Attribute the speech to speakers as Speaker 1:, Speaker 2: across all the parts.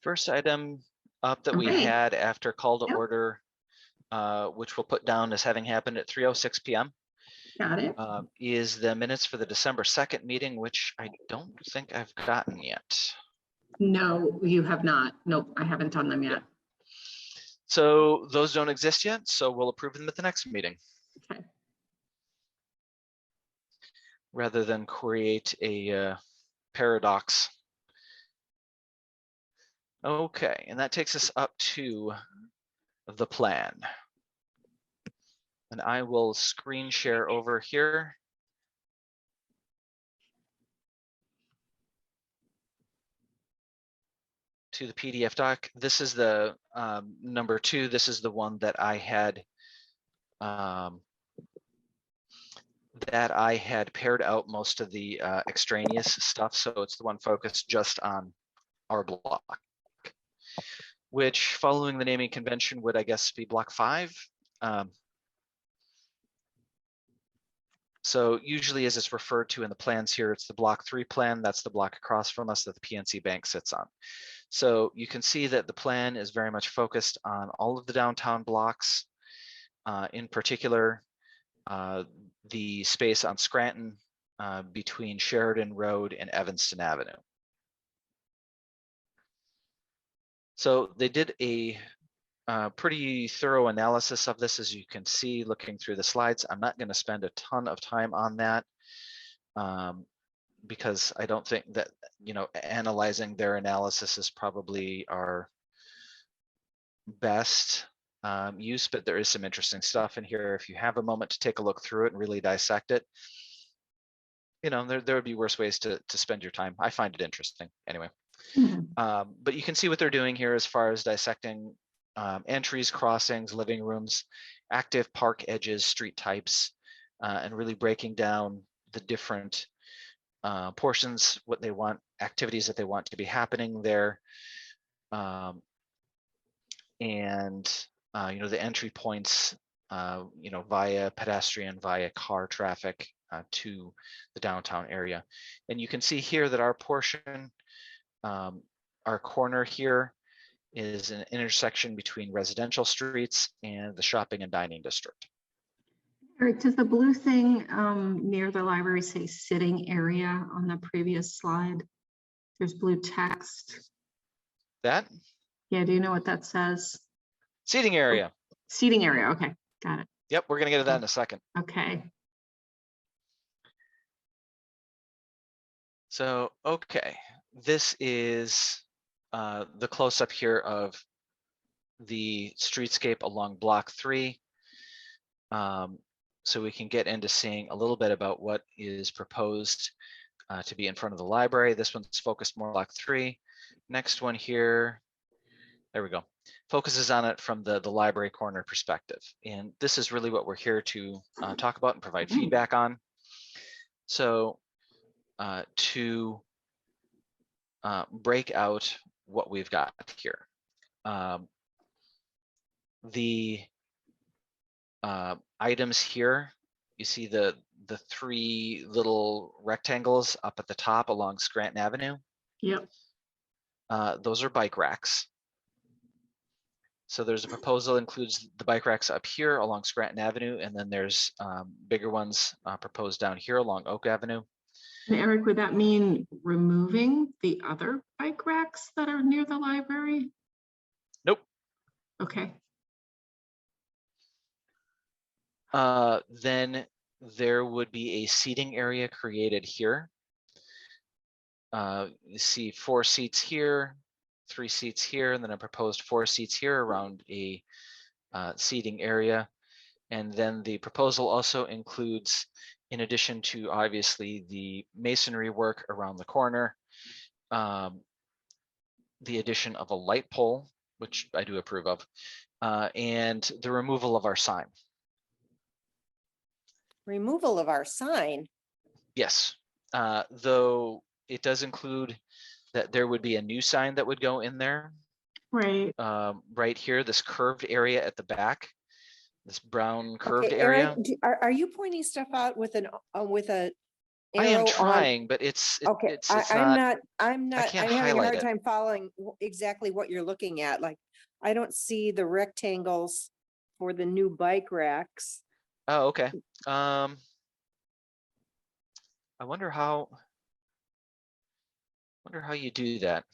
Speaker 1: First item up that we
Speaker 2: Okay.
Speaker 1: had after call to
Speaker 2: Yep.
Speaker 1: order, which we'll put down as having happened at 3:06 p.m.
Speaker 2: Got it.
Speaker 1: Is the minutes for the December 2nd meeting, which I don't think I've gotten yet.
Speaker 2: No, you have not. Nope, I haven't done them yet.
Speaker 1: Yeah. So those don't exist yet, so we'll approve them at the next meeting.
Speaker 2: Okay.
Speaker 1: Rather than create a paradox. Okay, and that takes us up to the plan. And I will screen share over here. To the PDF doc. This is the number 2. This is the one that I had paired out most of the extraneous stuff. So it's the one focused just on our block, which following the naming convention would, I guess, be block 5. So usually as it's referred to in the plans here, it's the block 3 plan. That's the block across from us that the PNC Bank sits on. So you can see that the plan is very much focused on all of the downtown blocks, in particular, the space on Scranton between Sheridan Road and Evanston Avenue. So they did a pretty thorough analysis of this, as you can see looking through the slides. I'm not going to spend a ton of time on that because I don't think that, analyzing their analysis is probably our best use, but there is some interesting stuff in here. If you have a moment to take a look through it and really dissect it, there would be worse ways to spend your time. I find it interesting anyway. But you can see what they're doing here as far as dissecting entries, crossings, living rooms, active park edges, street types, and really breaking down the different portions, what they want, activities that they want to be happening there, and the entry points, via pedestrian, via car traffic to the downtown area. And you can see here that our portion, our corner here, is an intersection between residential streets and the shopping and dining district.
Speaker 2: Eric, does the blue thing near the library say sitting area on the previous slide? There's blue text.
Speaker 1: That?
Speaker 2: Yeah, do you know what that says?
Speaker 1: Seating area.
Speaker 2: Oh, seating area, okay, got it.
Speaker 1: Yep, we're gonna get to that in a second.
Speaker 2: Okay.
Speaker 1: So, okay, this is the close-up here of the streetscape along block 3. So we can get into seeing a little bit about what is proposed to be in front of the library. This one's focused more on block 3. Next one here, there we go, focuses on it from the library corner perspective. And this is really what we're here to talk about and provide feedback on. So to break out what we've got here. The items here, you see the 3 little rectangles up at the top along Scranton Avenue.
Speaker 2: Yep.
Speaker 1: Those are bike racks. So there's a proposal includes the bike racks up here along Scranton Avenue, and then there's bigger ones proposed down here along Oak Avenue.
Speaker 2: And Eric, would that mean removing the other bike racks that are near the library?
Speaker 1: Nope.
Speaker 2: Okay.
Speaker 1: Then there would be a seating area created here. You see 4 seats here, 3 seats here, and then a proposed 4 seats here around a seating area. And then the proposal also includes, in addition to obviously the masonry work around the corner, the addition of a light pole, which I do approve of, and the removal of our sign.
Speaker 3: Removal of our sign?
Speaker 1: Yes, though it does include that there would be a new sign that would go in there.
Speaker 2: Right.
Speaker 1: Right here, this curved area at the back, this brown curved
Speaker 3: Okay,
Speaker 1: area.
Speaker 3: Eric, are you pointing stuff out with a
Speaker 1: I am
Speaker 3: arrow on?
Speaker 1: trying, but
Speaker 3: Okay,
Speaker 1: it's
Speaker 3: I'm
Speaker 1: not,
Speaker 3: not,
Speaker 1: can't
Speaker 3: I'm having a
Speaker 1: highlight
Speaker 3: hard
Speaker 1: it.
Speaker 3: time following exactly what you're looking at. Like, I don't see the rectangles for the new bike racks.
Speaker 1: Oh, okay. I wonder how you do that.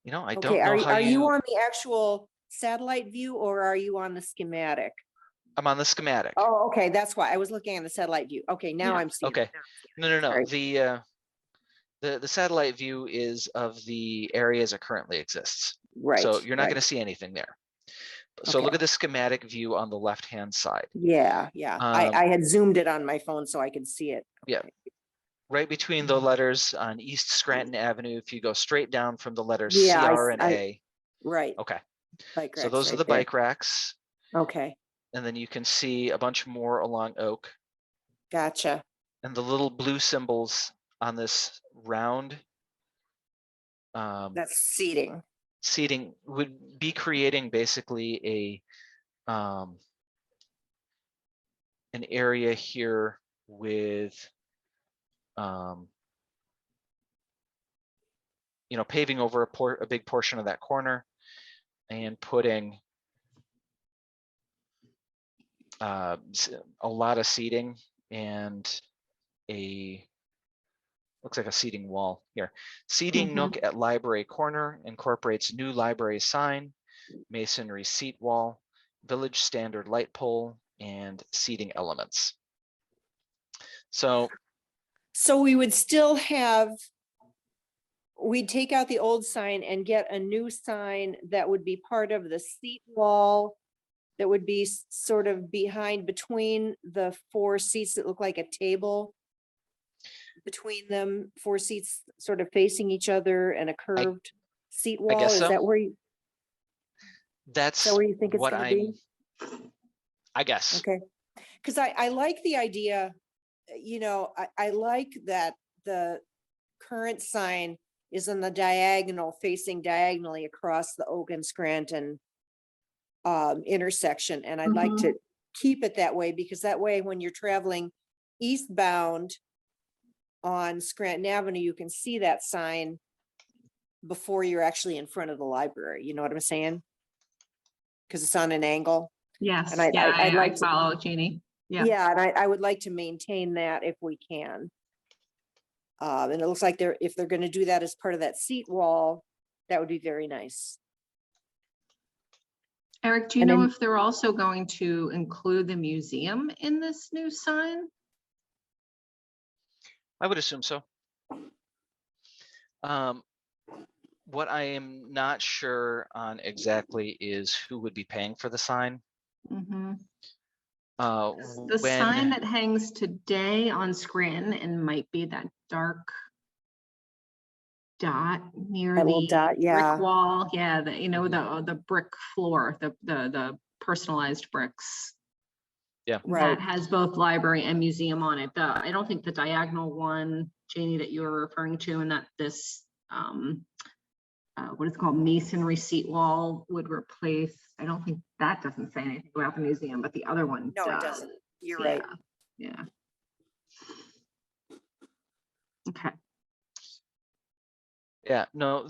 Speaker 1: You know, I
Speaker 3: Okay,
Speaker 1: don't know how
Speaker 3: are you on the actual satellite view or are you on the schematic?
Speaker 1: I'm on the schematic.
Speaker 3: Oh, okay, that's why I was looking at the satellite view. Okay, now
Speaker 2: Yeah.
Speaker 3: I'm seeing.
Speaker 1: Okay. No.
Speaker 3: Sorry.
Speaker 1: The satellite view is of the area as it currently exists.
Speaker 3: Right.
Speaker 1: So you're not
Speaker 3: right.
Speaker 1: going to see anything there. So
Speaker 3: Okay.
Speaker 1: look at the schematic view on the left-hand side.
Speaker 3: Yeah. I had zoomed it on my phone so I could see it.
Speaker 1: Yeah.
Speaker 3: Okay.
Speaker 1: Right between the letters on East Scranton Avenue, if you go straight down from the letters
Speaker 3: Yeah,
Speaker 1: CR and A.
Speaker 3: Right.
Speaker 1: Okay.
Speaker 3: Bike
Speaker 1: So
Speaker 3: racks
Speaker 1: those are
Speaker 3: right
Speaker 1: the
Speaker 3: there.
Speaker 1: bike racks.
Speaker 3: Okay,
Speaker 1: And then you can see a bunch more along Oak.
Speaker 3: gotcha.
Speaker 1: And the little blue symbols on this round
Speaker 3: That's seating.
Speaker 1: seating would be creating basically an area here with you know, paving over a big portion of that corner and putting a lot of seating and looks like a seating wall here. Seating Nook at library corner incorporates new library sign, masonry seat wall, village standard light pole, and seating elements. So
Speaker 3: we would still have, we'd take out the old sign and get a new sign that would be part of the seat wall, that would be sort of behind between the 4 seats that look like a table. Between them, 4 seats sort of facing each other and a curved seat wall.
Speaker 1: guess
Speaker 3: Is
Speaker 1: so.
Speaker 3: that where you,
Speaker 1: that's
Speaker 3: where you think it's
Speaker 1: what
Speaker 3: gonna be?
Speaker 1: I guess.
Speaker 3: Okay, because I like the idea, you know, I like that the current sign is on the diagonal, facing diagonally across the Oak and Scranton intersection. And I'd like to keep it that way, because that way when you're traveling eastbound on Scranton Avenue, you can see that sign before you're actually in front of the library. You know what I'm saying? Because it's on an angle.
Speaker 2: Yes,
Speaker 3: And I'd like to
Speaker 2: follow Janie.
Speaker 3: Yeah, and I would like to maintain that if we can. And it looks like if they're going to do that as part of that seat wall, that would be very nice.
Speaker 2: Eric, do you know if they're also going to include the museum in this new sign?
Speaker 1: I would assume so. What I am not sure on exactly is who would be paying for the sign.
Speaker 2: The sign that hangs today on Scranton and might be that dark dot near
Speaker 3: That little
Speaker 2: the
Speaker 3: dot, yeah.
Speaker 2: brick wall. Yeah, you know, the brick floor, the personalized bricks.
Speaker 1: Yeah,
Speaker 3: right.
Speaker 2: That has both library and museum on it. I don't think the diagonal one, Janie, that you were referring to, and that this what is called masonry seat wall would replace. I don't think that doesn't say anything about the museum, but the other one
Speaker 3: No,
Speaker 2: does.
Speaker 3: it doesn't. You're
Speaker 2: Yeah.
Speaker 3: right.
Speaker 2: Yeah. Okay.
Speaker 1: Yeah, no,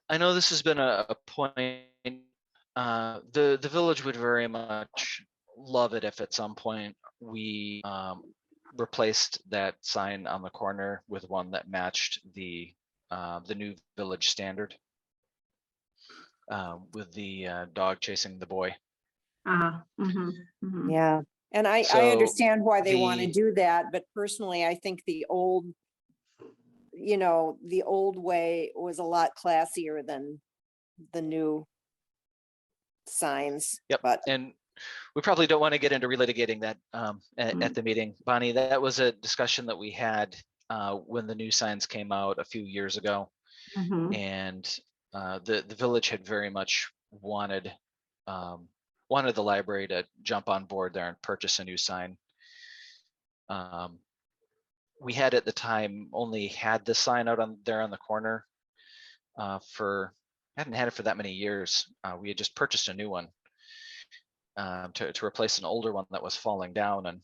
Speaker 1: I know this has been a point, the village would very much love it if at some point we replaced that sign on the corner with one that matched the new village standard with the dog chasing the boy.
Speaker 3: Yeah. And I understand why they want to do that, but personally, I think the old, you know, the old way was a lot classier than the new signs.
Speaker 1: Yep.
Speaker 3: But
Speaker 1: and we probably don't want to get into relitigating that at the meeting. Bonnie, that was a discussion that we had when the new signs came out a few years ago. And the village had very much wanted the library to jump on board there and purchase a new sign. We had at the time only had the sign out on there on the corner for hadn't had it for that many years. We had just purchased a new one to replace an older one that was falling down, and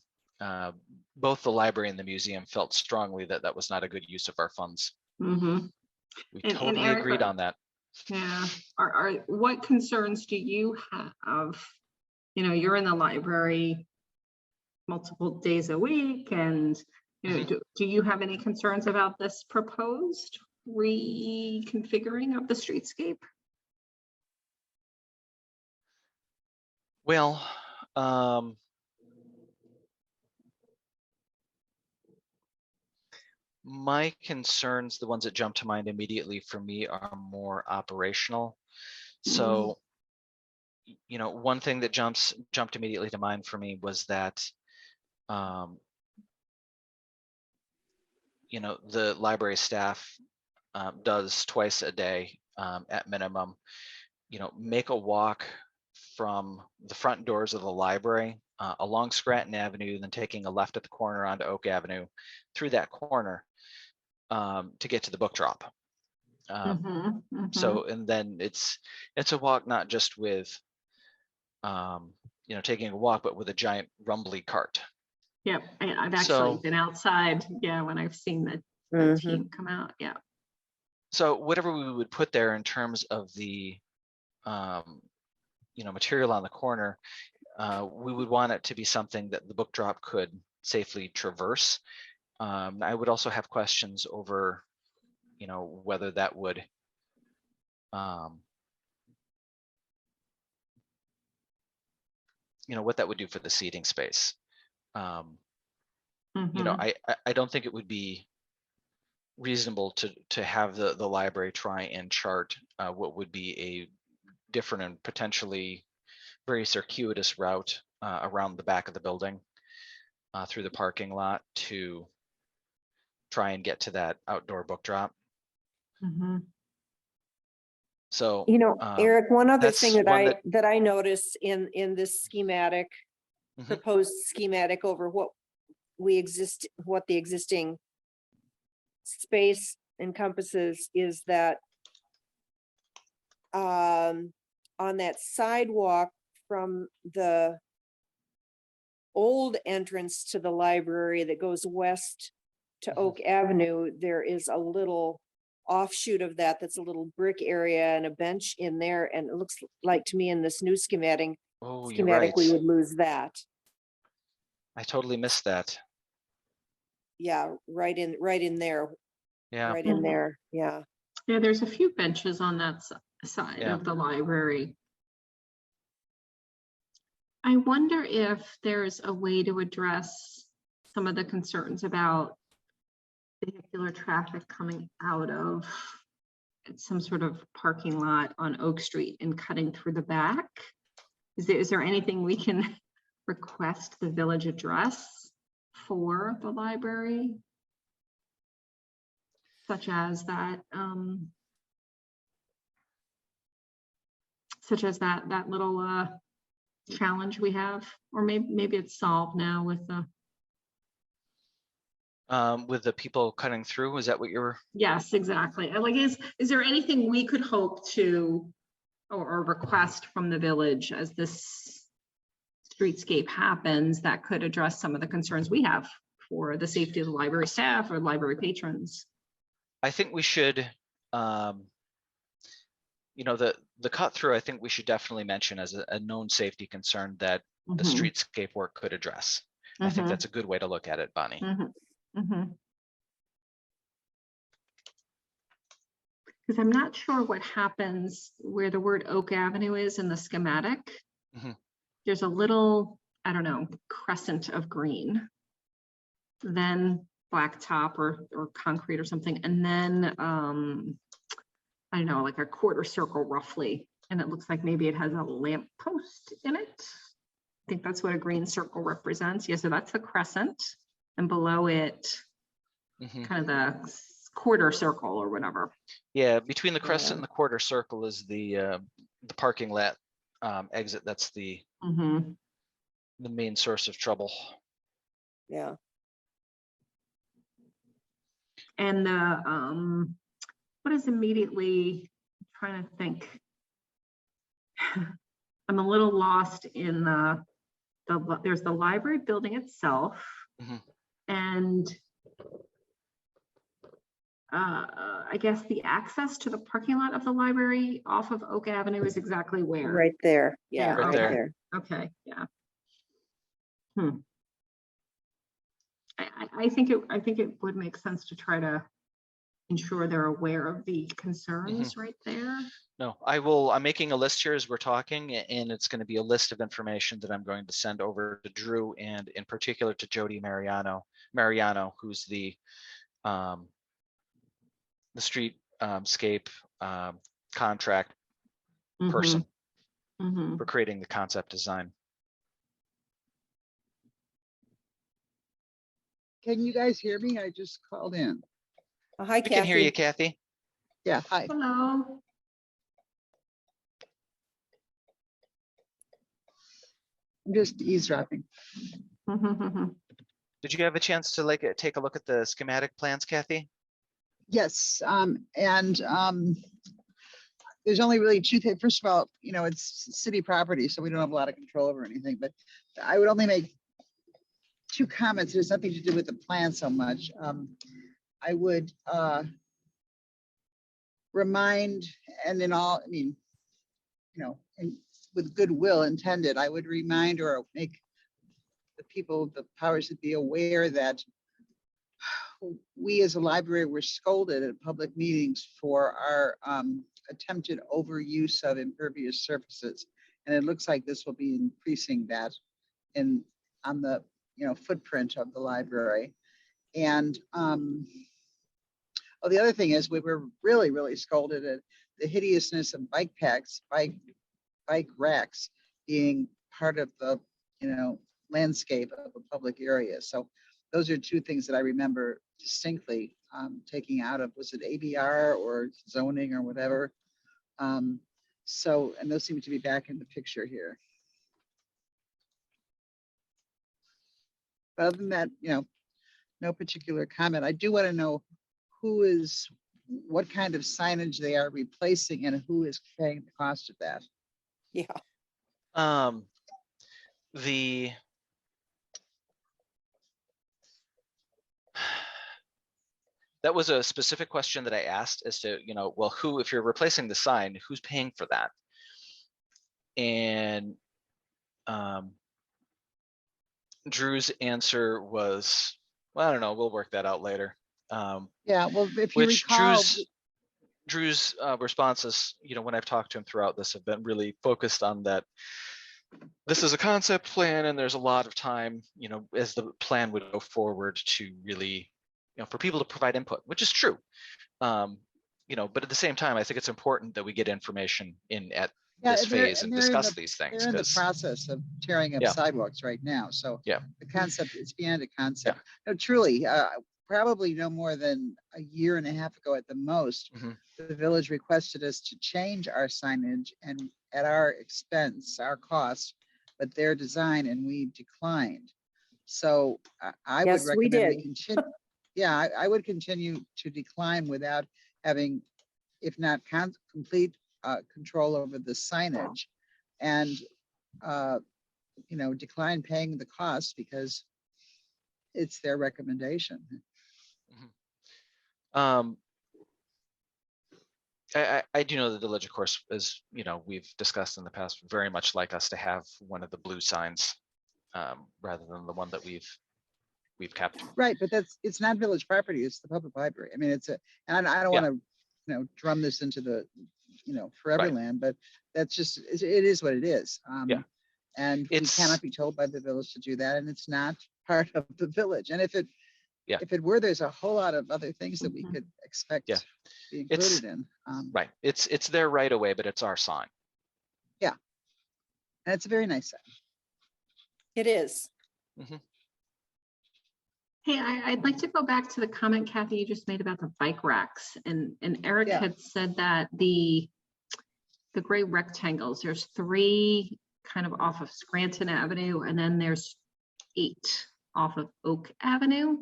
Speaker 1: both the library and the museum felt strongly that that was not a good use of our funds.
Speaker 2: Mm-hmm.
Speaker 1: We
Speaker 2: And
Speaker 1: totally
Speaker 2: Eric,
Speaker 1: agreed on that.
Speaker 2: yeah, what concerns do you have? You know, you're in the library multiple days a week, and you know, do you have any concerns about this proposed reconfiguring of the streetscape?
Speaker 1: Well, my concerns, the ones that jump to mind immediately for me, are more operational. So, you know, one thing that jumped immediately to mind for me was that, you know, the library staff does twice a day at minimum, you know, make a walk from the front doors of the library along Scranton Avenue, then taking a left at the corner onto Oak Avenue, through that corner to get to the book drop. So, and then it's a walk not just with, you know, taking a walk, but with a giant rumbly cart.
Speaker 2: Yep, I've actually been outside, yeah, when I've seen the team come out, yeah.
Speaker 1: So whatever we would put there in terms of the, you know, material on the corner, we would want it to be something that the book drop could safely traverse. I would also have questions over, you know, whether that would, you know, what that would do for the seating space. You know, I don't think it would be reasonable to have the library try and chart what would be a different and potentially very circuitous route around the back of the building through the parking lot to try and get to that outdoor book drop. So,
Speaker 3: you know, Eric, one other thing
Speaker 1: that's
Speaker 3: that I noticed in this schematic, proposed schematic over what the existing space encompasses, is that on that sidewalk from the old entrance to the library that goes west to Oak Avenue, there is a little offshoot of that's a little brick area and a bench in there, and it looks like to me in this new schematic
Speaker 1: you're right.
Speaker 3: we would lose that.
Speaker 1: I totally missed that.
Speaker 3: Yeah, right in there.
Speaker 1: Yeah.
Speaker 3: Right in there. Yeah.
Speaker 2: Yeah, there's a few benches on that side of the library. I wonder if there's a way to address some of the concerns about vehicular traffic coming out of some sort of parking lot on Oak Street and cutting through the back. Is there anything we can request the village address for the library? Such as that little challenge we have, or maybe it's solved now with the
Speaker 1: people cutting through. Is that what you're?
Speaker 2: Yes, exactly. Like, is there anything we could hope to or request from the village as this streetscape happens that could address some of the concerns we have for the safety of the library staff or library patrons?
Speaker 1: I think we should, you know, the cut through, I think we should definitely mention as a known safety concern that the streetscape work could address. I think that's a good way to look at it, Bonnie.
Speaker 2: Because I'm not sure what happens where the word Oak Avenue is in the schematic. There's a little, I don't know, crescent of green, then blacktop or concrete or something, and then I don't know, like a quarter circle roughly, and it looks like maybe it has a lamp post in it. I think that's what a green circle represents. Yeah, so that's the crescent, and below it, kind of the quarter circle or whatever.
Speaker 1: Yeah, between the crescent and the quarter circle is the parking lot exit. That's the main source of trouble.
Speaker 3: Yeah.
Speaker 2: And the what is immediately trying to think. I'm a little lost in there's the library building itself.
Speaker 1: Mhm.
Speaker 2: And I guess the access to the parking lot of the library off of Oak Avenue is exactly where.
Speaker 3: Right there. Yeah,
Speaker 2: Right
Speaker 3: right
Speaker 1: there.
Speaker 3: there.
Speaker 2: Okay, yeah. I think it would make sense to try to ensure they're aware of the concerns right there.
Speaker 1: No, I'm making a list here as we're talking, and it's going to be a list of information that I'm going to send over to Drew, and in particular to Jody Mariano, who's the streetscape contract person for creating the concept design.
Speaker 4: Can you guys hear me? I just called in.
Speaker 3: Oh, hi,
Speaker 1: We can hear you,
Speaker 3: Kathy.
Speaker 1: Kathy.
Speaker 4: Yeah, hi.
Speaker 2: Hello.
Speaker 4: I'm just eavesdropping.
Speaker 1: Did you have a chance to take a look at the schematic plans, Kathy?
Speaker 4: Yes, there's only really two things. First of all, it's city property, so we don't have a lot of control over anything, but I would only make two comments. There's nothing to do with the plan so much. I would remind, and in all, and with goodwill intended, I would remind or make the people, the powers that be, aware that we as a library were scolded at public meetings for our attempted overuse of impervious surfaces. And it looks like this will be increasing that on the footprint of the library. And the other thing is we were really, really scolded at the hideousness of bike racks being part of the landscape of a public area. So those are two things that I remember distinctly taking out of, was it ABR or zoning or whatever? And those seem to be back in the picture here. But other than that, no particular comment. I do want to know what kind of signage they are replacing and who is paying the cost of that.
Speaker 3: Yeah.
Speaker 1: That was a specific question that I asked as to, well, if you're replacing the sign, who's paying for that? And Drew's answer was, well, I don't know, we'll work that out later.
Speaker 4: Yeah, well, if you recall,
Speaker 1: Drew's responses, when I've talked to him throughout this, have been really focused on that. This is a concept plan, and there's a lot of time, as the plan would go forward to really, for people to provide input, which is true. But at the same time, I think it's important that we get information in at this phase and discuss these things.
Speaker 4: They're in the process of tearing up sidewalks right now. So the concept is beyond a concept. No, truly, probably no more than a year and a half ago at the most, the village requested us to change our signage and at our expense, our cost, but their design, and we declined. So I would recommend we continue. Yeah, I would continue to decline without having, if not complete control over the signage, and decline paying the cost because it's their recommendation.
Speaker 1: I do know the village, of course, as we've discussed in the past, very much like us to have one of the blue signs rather than the one that we've kept.
Speaker 4: Right, but it's not village property; it's the public library. I mean, and I don't want to drum this into the forever land, but that's just it is what it is. And we cannot be told by the village to do that, and it's not part of the village. And if it were, there's a whole lot of other things that we could expect to be included in.
Speaker 1: Right, it's their right away, but it's our sign.
Speaker 4: Yeah, and it's a very nice sign.
Speaker 3: It is.
Speaker 2: Hey, I'd like to go back to the comment, Kathy, you just made about the bike racks, and Eric had said that the gray rectangles, there's 3 kind of off of Scranton Avenue, and then there's 8 off of Oak Avenue.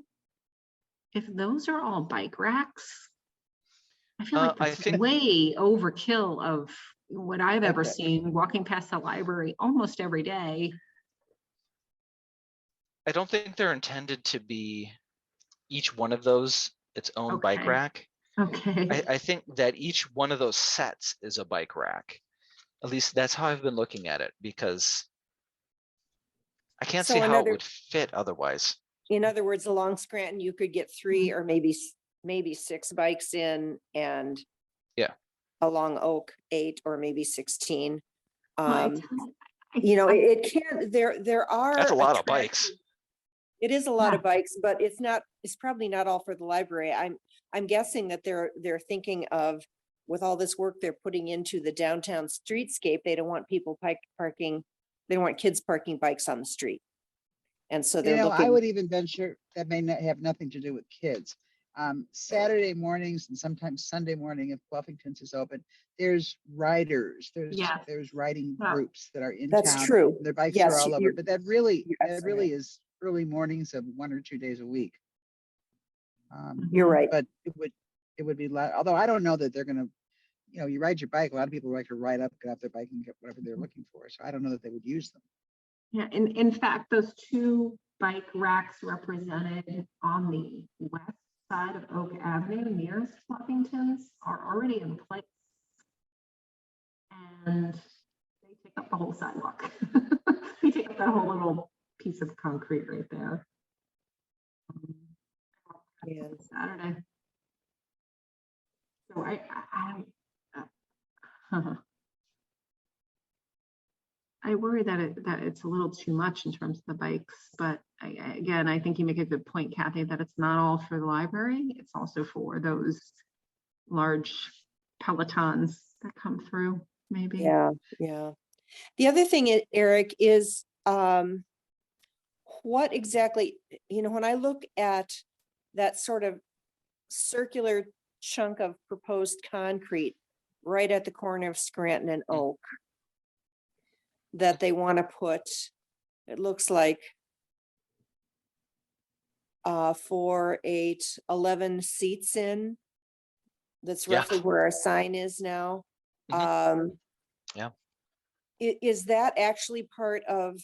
Speaker 2: If those are all bike racks, I feel like
Speaker 1: I
Speaker 2: that's
Speaker 1: think-
Speaker 2: way overkill of what I've ever
Speaker 4: Okay.
Speaker 2: seen, walking past the library almost every day.
Speaker 1: I don't think they're intended to be each one of those its own bike
Speaker 2: Okay.
Speaker 1: rack.
Speaker 2: Okay.
Speaker 1: I think that each one of those sets is a bike rack. At least that's how I've been looking at it, because I can't
Speaker 3: So
Speaker 1: see how it
Speaker 3: another-
Speaker 1: would fit otherwise.
Speaker 3: In other words, along Scranton, you could get 3 or maybe 6 bikes in, and
Speaker 1: Yeah.
Speaker 3: along Oak, 8 or maybe 16.
Speaker 2: Well,
Speaker 3: You know, it can, there are.
Speaker 1: That's a lot of
Speaker 3: attractive-
Speaker 1: bikes.
Speaker 3: It is a lot of
Speaker 2: Yeah.
Speaker 3: bikes, but it's probably not all for the library. I'm guessing that they're thinking of, with all this work they're putting into the downtown streetscape, they don't want people parking, they don't want kids parking bikes on the street. And so
Speaker 4: You
Speaker 3: they're
Speaker 4: know, I
Speaker 3: looking,
Speaker 4: would even venture that may not have nothing to do with kids. Saturday mornings and sometimes Sunday morning, if Bluffington's is open, there's riders,
Speaker 2: Yes.
Speaker 4: there's riding
Speaker 2: Yeah.
Speaker 4: groups that are in
Speaker 3: that's
Speaker 4: town.
Speaker 3: true.
Speaker 4: Their bikes
Speaker 3: Yes,
Speaker 4: are all over,
Speaker 3: you're-
Speaker 4: but that really
Speaker 3: absolutely
Speaker 4: is early mornings of 1 or 2 days a week.
Speaker 3: You're right.
Speaker 4: But it would be, although I don't know that they're gonna, you know, you ride your bike, a lot of people like to ride up, get off their bike and get whatever they're looking for. So I don't know that they would use them.
Speaker 2: Yeah, in fact, those 2 bike racks represented on the west side of Oak Avenue near Fluffington's are already in place. And they take up the whole sidewalk. They take up that whole little piece of concrete right there.
Speaker 3: Yeah.
Speaker 2: Saturday. So I worry that it's a little too much in terms of the bikes, but again, I think you make a good point, Kathy, that it's not all for the library. It's also for those large pelotons that come through, maybe.
Speaker 3: Yeah, yeah. The other thing, Eric, is what exactly, you know, when I look at that sort of circular chunk of proposed concrete right at the corner of Scranton and Oak, that they want to put, it looks like 4, 8, 11 seats in. That's
Speaker 1: Yeah.
Speaker 3: roughly where our sign is now.
Speaker 1: Yeah.
Speaker 3: Is that actually part of,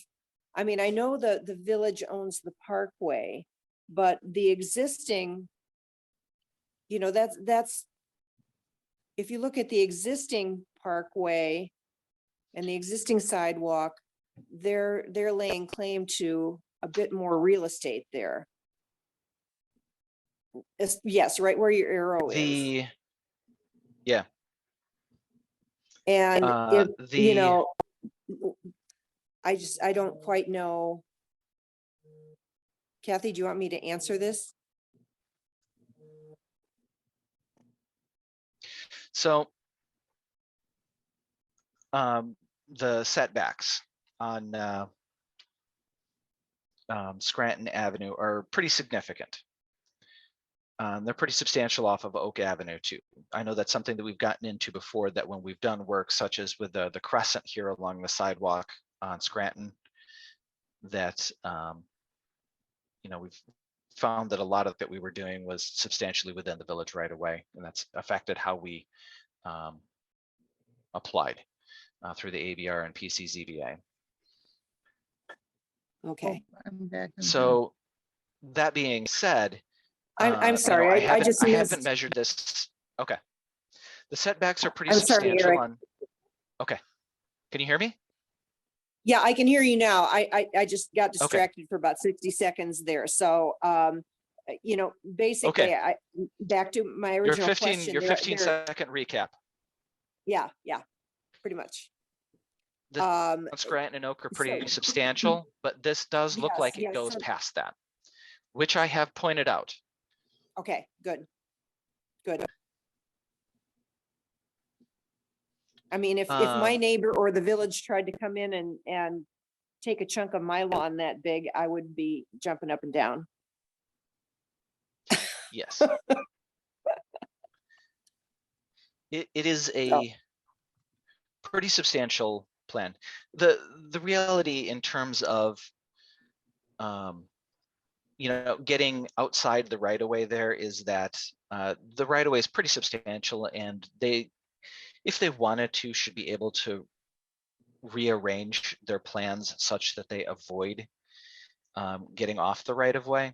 Speaker 3: I mean, I know the village owns the parkway, but the existing, you know, that's, if you look at the existing parkway and the existing sidewalk, they're laying claim to a bit more real estate there. Yes, right where your arrow is.
Speaker 1: Yeah.
Speaker 3: And if, you
Speaker 1: the-
Speaker 3: know, I don't quite know. Kathy, do you want me to answer this?
Speaker 1: So the setbacks on Scranton Avenue are pretty significant. They're pretty substantial off of Oak Avenue too. I know that's something that we've gotten into before, that when we've done work such as with the crescent here along the sidewalk on Scranton, that you know, we've found that a lot of that we were doing was substantially within the village right away, and that's affected how we applied through the ABR and PCZBA.
Speaker 3: Okay.
Speaker 4: I'm back in
Speaker 1: So that being said,
Speaker 3: I'm
Speaker 1: you know,
Speaker 3: sorry, I just
Speaker 1: I haven't
Speaker 3: missed.
Speaker 1: measured this. Okay. The setbacks are pretty
Speaker 3: I'm sorry,
Speaker 1: substantial
Speaker 3: Eric.
Speaker 1: on. Okay. Can you hear me?
Speaker 3: Yeah, I can hear you now. I just got distracted for about 60 seconds there. So, you know, basically, back to my
Speaker 1: Your
Speaker 3: original
Speaker 1: 15,
Speaker 3: question.
Speaker 1: your
Speaker 3: there-
Speaker 1: 15-second recap.
Speaker 3: Yeah, pretty much.
Speaker 1: The Scranton and Oak are pretty
Speaker 3: so-
Speaker 1: substantial, but this does look
Speaker 3: Yes,
Speaker 1: like it
Speaker 3: yes,
Speaker 1: goes
Speaker 3: so-
Speaker 1: past that, which I have pointed out.
Speaker 3: Okay, good. I mean, if my neighbor or the village tried to come in and take a chunk of my lawn that big, I would be jumping up and down.
Speaker 1: Yes. It is a
Speaker 3: So-
Speaker 1: pretty substantial plan. The reality in terms of getting outside the right of way there is that the right of way is pretty substantial, and if they wanted to, should be able to rearrange their plans such that they avoid getting off the right of way.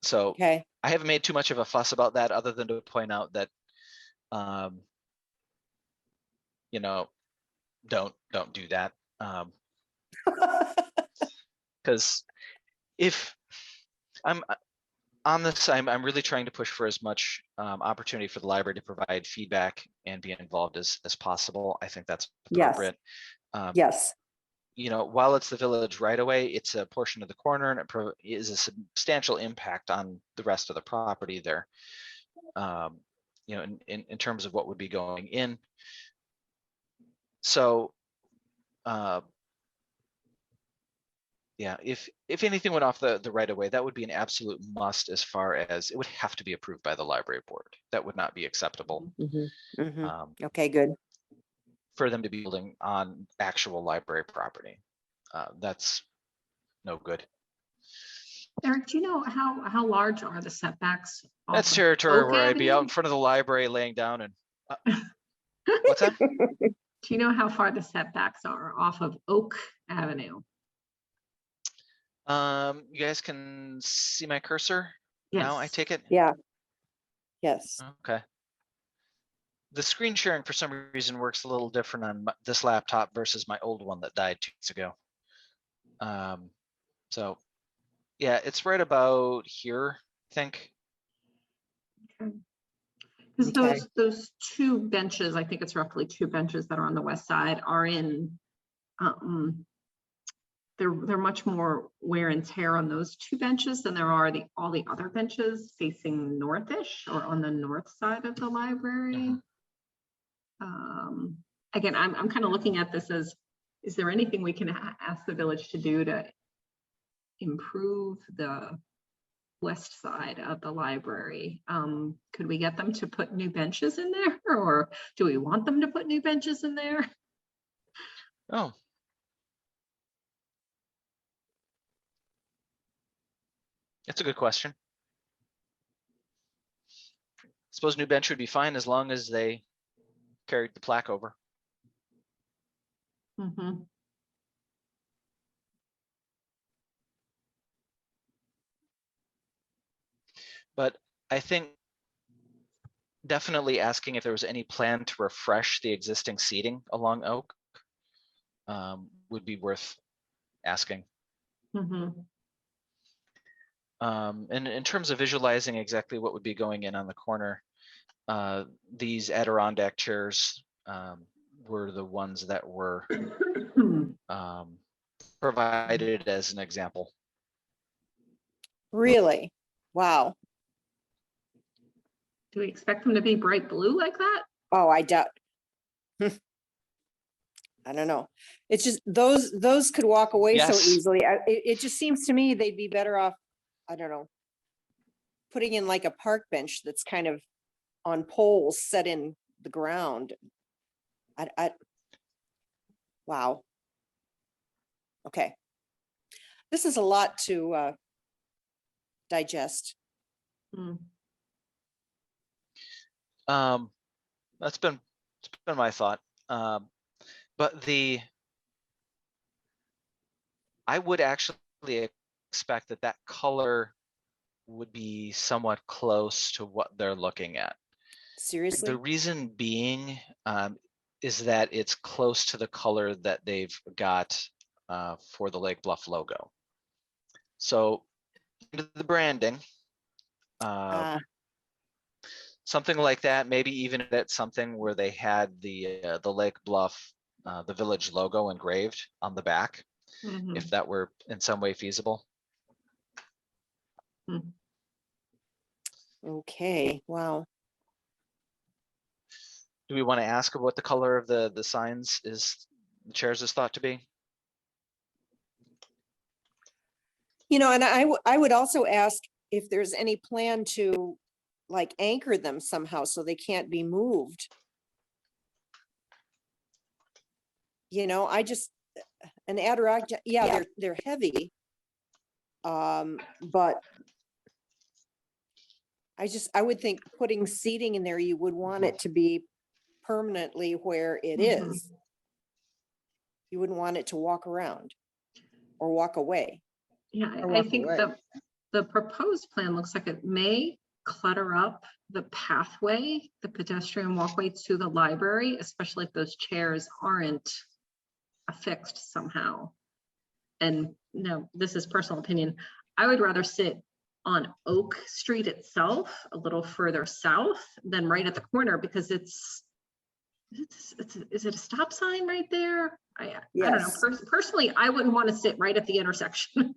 Speaker 1: So
Speaker 3: Okay.
Speaker 1: I haven't made too much of a fuss about that, other than to point out that don't do that. Because if I'm on this, I'm really trying to push for as much opportunity for the library to provide feedback and be involved as possible. I think that's appropriate.
Speaker 3: Yes.
Speaker 1: While it's the village right away, it's a portion of the corner, and it is a substantial impact on the rest of the property there. In terms of what would be going in. So, yeah, if anything went off the right of way, that would be an absolute must, as far as it would have to be approved by the library board. That would not be acceptable.
Speaker 3: Okay, good.
Speaker 1: For them to be building on actual library property. That's no good.
Speaker 2: Eric, do you know how large are the setbacks?
Speaker 1: That's
Speaker 2: off of
Speaker 1: territory
Speaker 2: Oak
Speaker 1: where I'd be out in
Speaker 2: Avenue?
Speaker 1: front of the library laying down and what's that?
Speaker 2: Do you know how far the setbacks are off of Oak Avenue?
Speaker 1: You guys can see my cursor now, I
Speaker 2: Yes.
Speaker 1: take it?
Speaker 3: Yeah. Yes.
Speaker 1: Okay. The screen sharing for some reason works a little different on this laptop versus my old one that died 2 weeks ago. So yeah, it's right about here, I think.
Speaker 2: Because
Speaker 3: Okay.
Speaker 2: those two benches, I think it's roughly 2 benches that are on the west side, are in, they're much more wear and tear on those 2 benches than there are all the other benches facing northish or on the north side of the library. Again, I'm kind of looking at this as, is there anything we can ask the village to do to improve the west side of the library? Could we get them to put new benches in there, or do we want them to put new benches in there?
Speaker 1: Oh. That's a good question. I suppose new bench would be fine as long as they carried the plaque over. But I think definitely asking if there was any plan to refresh the existing seating along Oak would be worth asking. And in terms of visualizing exactly what would be going in on the corner, these Adirondack chairs were the ones that were provided as an example.
Speaker 3: Really? Wow.
Speaker 2: Do we expect them to be bright blue like that?
Speaker 3: Oh, I doubt. I don't know. It's just those could walk away so
Speaker 1: Yes.
Speaker 3: easily. It just seems to me they'd be better off, I don't know, putting in like a park bench that's kind of on poles set in the ground. Wow. Okay. This is a lot to digest.
Speaker 1: That's been my thought. But I would actually expect that color would be somewhat close to what they're looking at.
Speaker 3: Seriously?
Speaker 1: The reason being is that it's close to the color that they've got for the Lake Bluff logo. So the branding, something like that, maybe even if it's something where they had the Lake Bluff, the village logo engraved on the back, if that were in some way feasible.
Speaker 3: Okay, wow.
Speaker 1: Do we want to ask what the color of the signs is, the chairs is thought to be?
Speaker 3: And I would also ask if there's any plan to like anchor them somehow so they can't be moved. An Adirondack, yeah, they're heavy. But I would think putting seating in there, you would want it to be permanently where it is. You wouldn't want it to walk around or walk away.
Speaker 2: Yeah,
Speaker 4: Or
Speaker 2: I
Speaker 4: walk
Speaker 2: think
Speaker 4: away.
Speaker 2: the proposed plan looks like it may clutter up the pathway, the pedestrian walkway to the library, especially if those chairs aren't affixed somehow. And no, this is personal opinion. I would rather sit on Oak Street itself, a little further south, than right at the corner, because is it a stop sign right there? I don't know.
Speaker 3: Yes.
Speaker 2: Personally, I wouldn't want to sit right at the intersection.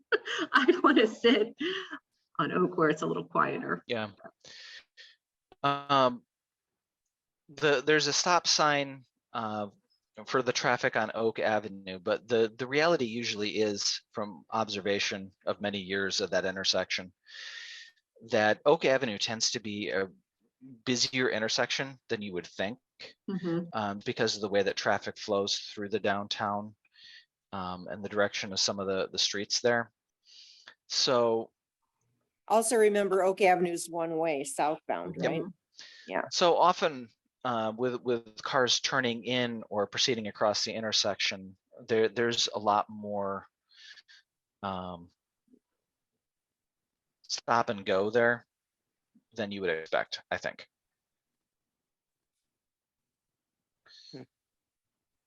Speaker 2: I'd want to sit on Oak where it's a little quieter.
Speaker 1: Yeah. There's a stop sign for the traffic on Oak Avenue, but the reality usually is, from observation of many years of that intersection, that Oak Avenue tends to be a busier intersection than you would think, because of the way that traffic flows through the downtown and the direction of some of the streets there. So
Speaker 3: Also remember Oak Avenue is one way southbound, right? Yeah.
Speaker 1: So often with cars turning in or proceeding across the intersection, there's a lot more stop and go there than you would expect, I think.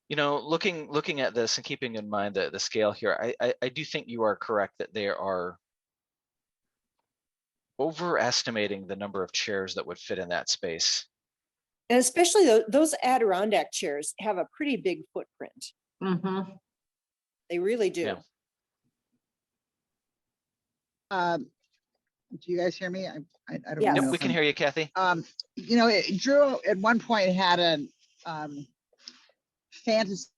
Speaker 1: You know, looking at this and keeping in mind the scale here, I do think you are correct that they are overestimating the number of chairs that would fit in that space.
Speaker 3: And especially those Adirondack chairs have a pretty big footprint. They really do.
Speaker 4: Do you guys hear me? I don't
Speaker 3: Yes.
Speaker 4: know.
Speaker 1: Yep, we can hear you, Kathy.
Speaker 4: You know, Drew at one point had a fantasy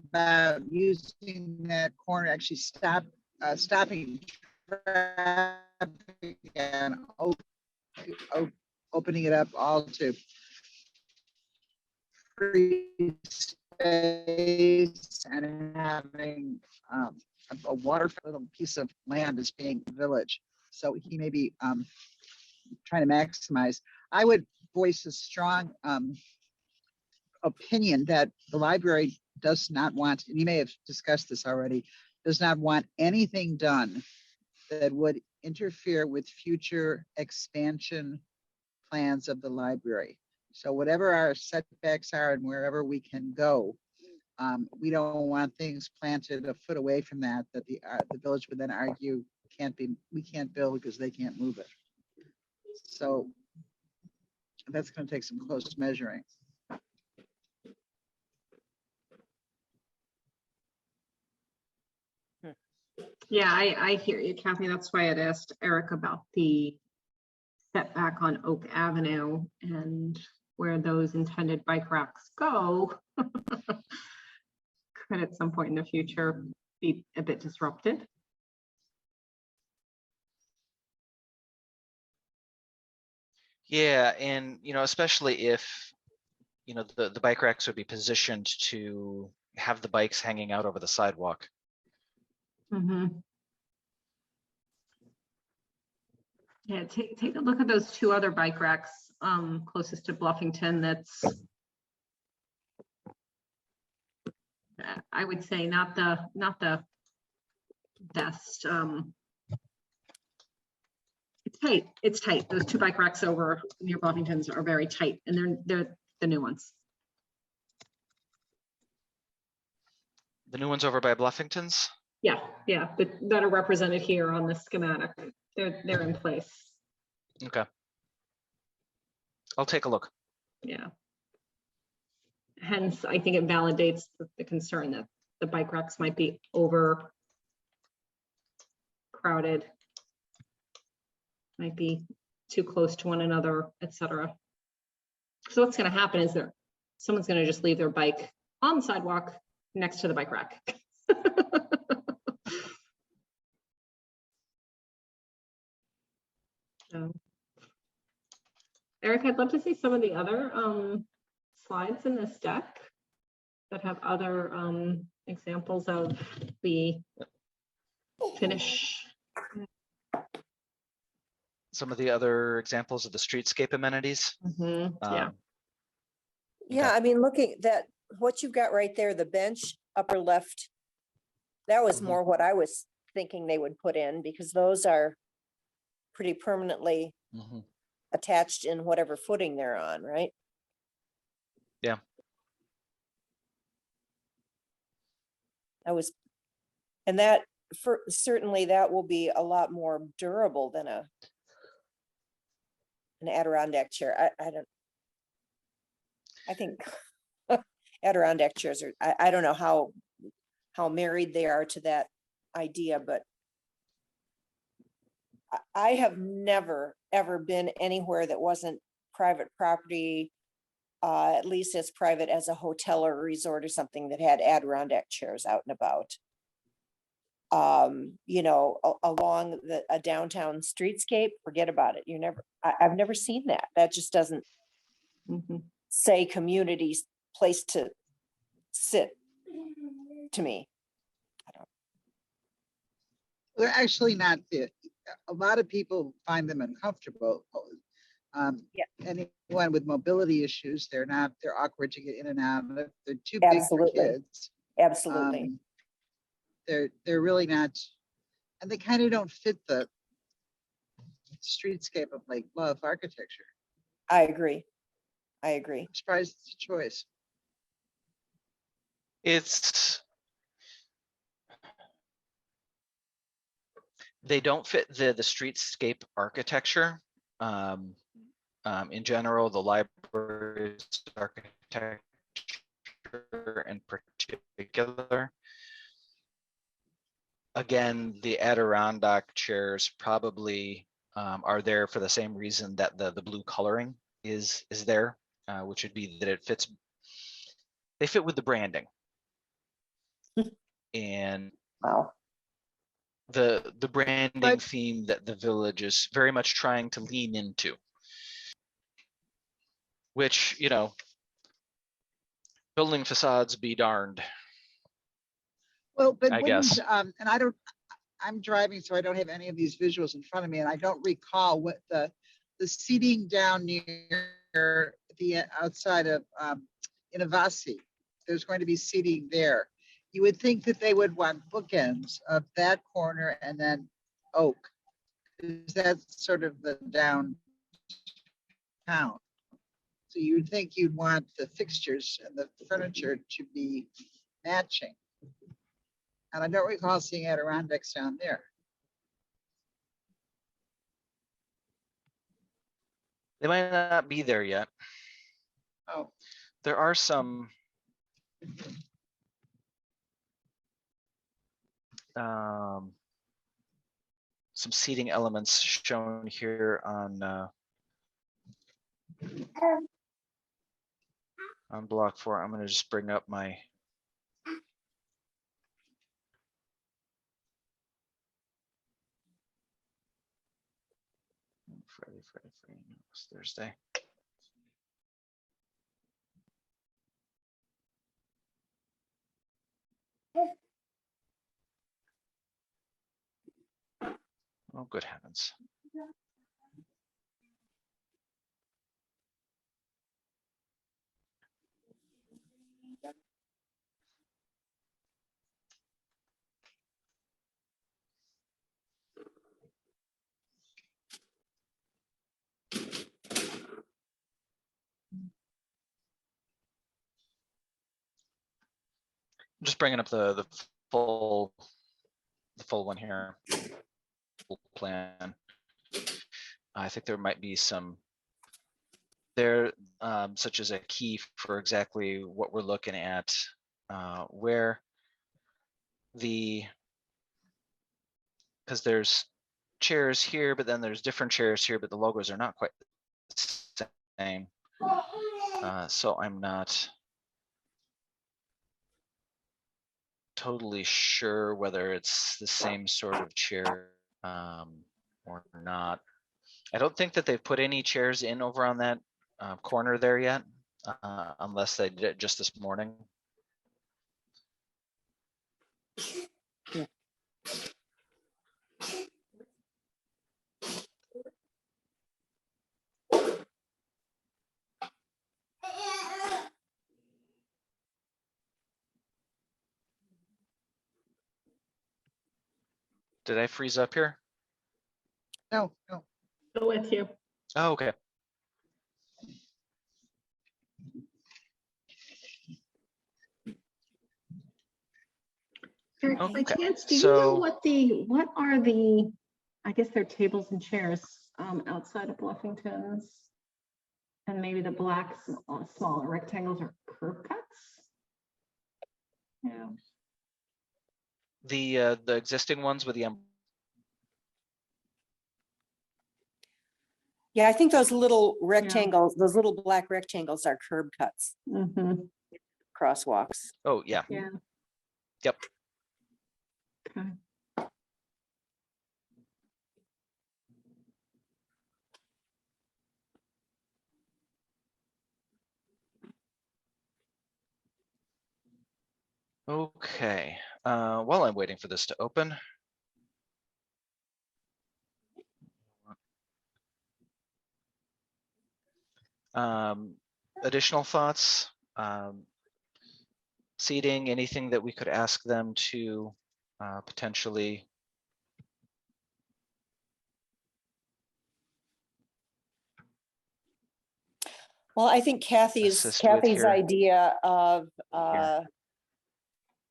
Speaker 4: about using that corner, actually stopping traffic and opening it up all to free space and having a waterfront piece of land as being a village. So he may be trying to maximize. I would voice a strong opinion that the library does not want, and you may have discussed this already, does not want anything done that would interfere with future expansion plans of the library. So whatever our setbacks are and wherever we can go, we don't want things planted a foot away from that the village would then argue we can't build because they can't move it. So that's going to take some close measuring.
Speaker 2: Yeah, I hear you, Kathy. That's why I'd asked Eric about the setback on Oak Avenue and where those intended bike racks go. Could at some point in the future be a bit disrupted.
Speaker 1: Yeah, and you know, especially if you know the bike racks would be positioned to have the bikes hanging out over the sidewalk.
Speaker 2: Yeah, take a look at those two other bike racks closest to Bluffington. That's, I would say, not the best. It's tight. Those two bike racks over near Bluffington's are very tight, and they're the new ones.
Speaker 1: The new ones over by Bluffington's?
Speaker 2: Yeah, that are represented here on the schematic. They're in place.
Speaker 1: Okay. I'll take a look.
Speaker 2: Yeah. Hence, I think it validates the concern that the bike racks might be over crowded, might be too close to one another, etc. So what's going to happen is someone's going to just leave their bike on the sidewalk next to the bike rack. So, Eric, I'd love to see some of the other slides in this deck. that have other examples of the finish.
Speaker 1: Some of the other examples of the streetscape amenities.
Speaker 2: Yeah.
Speaker 3: Yeah,
Speaker 1: Okay.
Speaker 3: I mean, looking that, what you've got right there, the bench, upper left, that was
Speaker 1: Mhm.
Speaker 3: more what I was thinking they would put in, because those are pretty permanently
Speaker 1: Mhm.
Speaker 3: attached in whatever footing they're on, right?
Speaker 1: Yeah.
Speaker 3: I was, and that, for certainly that will be a lot more durable than an Adirondack chair. I don't, I think Adirondack chairs are, I don't know how married they are to that idea, but I have never, ever been anywhere that wasn't private property, at least as private as a hotel or a resort or something that had Adirondack chairs out and about. You know, along a downtown streetscape, forget about it. I've never seen that. That just doesn't say community's place to sit to me.
Speaker 4: They're actually not there. A lot of people find them uncomfortable.
Speaker 3: Yeah.
Speaker 4: Anyone with mobility issues, they're awkward to get in and out of. They're too big for
Speaker 3: Absolutely.
Speaker 4: kids.
Speaker 3: Absolutely.
Speaker 4: They're really not, and they kind of don't fit the streetscape of Lake Bluff architecture.
Speaker 3: I agree.
Speaker 4: I'm surprised it's a choice.
Speaker 1: They don't fit the streetscape architecture. In general, the library's architecture in particular. Again, the Adirondack chairs probably are there for the same reason that the blue coloring is there, which would be that they fit with the branding. And
Speaker 3: Wow.
Speaker 1: the branding theme that the village is very much trying to lean into, which, you know, building facades be darned.
Speaker 4: Well, but
Speaker 1: I guess.
Speaker 4: And I'm driving, so I don't have any of these visuals in front of me, and I don't recall what the seating down near the outside of Innovasi. There's going to be seating there. You would think that they would want bookends of that corner and then Oak. Is that sort of the downtown? So you would think you'd want the fixtures and the furniture to be matching. And I don't recall seeing Adirondacks down there.
Speaker 1: They might not be there yet.
Speaker 4: Oh,
Speaker 1: There are some seating elements shown here on block 4. I'm going to just bring up my Friday, it's Thursday. Oh, good heavens. I'm just bringing up the full one here, full plan. I think there might be some there, such as a key for exactly what we're looking at, where because there's chairs here, but then there's different chairs here, but the logos are not quite the same. So I'm not totally sure whether it's the same sort of chair or not. I don't think that they've put any chairs in over on that corner there yet, unless they did it just this morning. Did I freeze up here?
Speaker 4: No, no.
Speaker 2: Go with you.
Speaker 1: Oh, okay.
Speaker 2: Eric, by
Speaker 1: Okay,
Speaker 2: chance, do you
Speaker 1: so-
Speaker 2: know what are I guess they're tables and chairs outside of Bluffington's? And maybe the black smaller rectangles are curb cuts? Yeah.
Speaker 1: The existing ones with the
Speaker 3: Yeah, I think those little rectangles, those little black rectangles are curb cuts,
Speaker 2: Mm-hmm.
Speaker 3: crosswalks.
Speaker 1: oh yeah.
Speaker 2: Yeah.
Speaker 1: Yep.
Speaker 2: Okay.
Speaker 1: Okay. While I'm waiting for this to open. Additional thoughts, seating, anything that we could ask them to potentially.
Speaker 3: Well, I think Kathy's
Speaker 1: Assist with here.
Speaker 3: idea of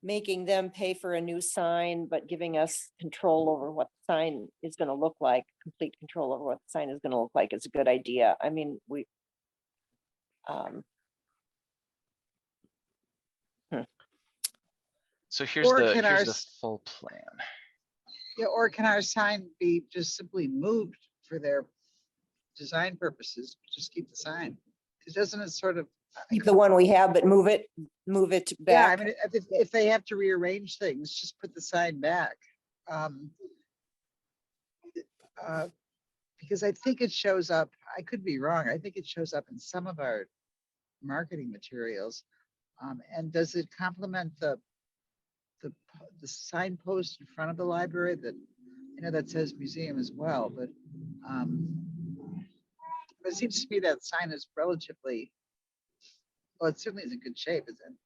Speaker 3: making them pay for a new sign, but giving us control over what the sign is going to look like, complete control over what the sign is going to look like is a good idea. I mean,
Speaker 1: So here's
Speaker 4: Or
Speaker 1: the
Speaker 4: can
Speaker 1: full plan.
Speaker 4: Yeah, or can our sign be just simply moved for their design purposes? Just keep the sign. Because doesn't it sort of,
Speaker 3: keep the one we have, but move it
Speaker 4: yeah, I
Speaker 3: back.
Speaker 4: mean, if they have to rearrange things, just put the sign back. Because I think it shows up, I could be wrong, I think it shows up in some of our marketing materials. And does it complement the signpost in front of the library that, you know, that says museum as well, but it seems to me that sign is relatively, well, it certainly is in good shape, isn't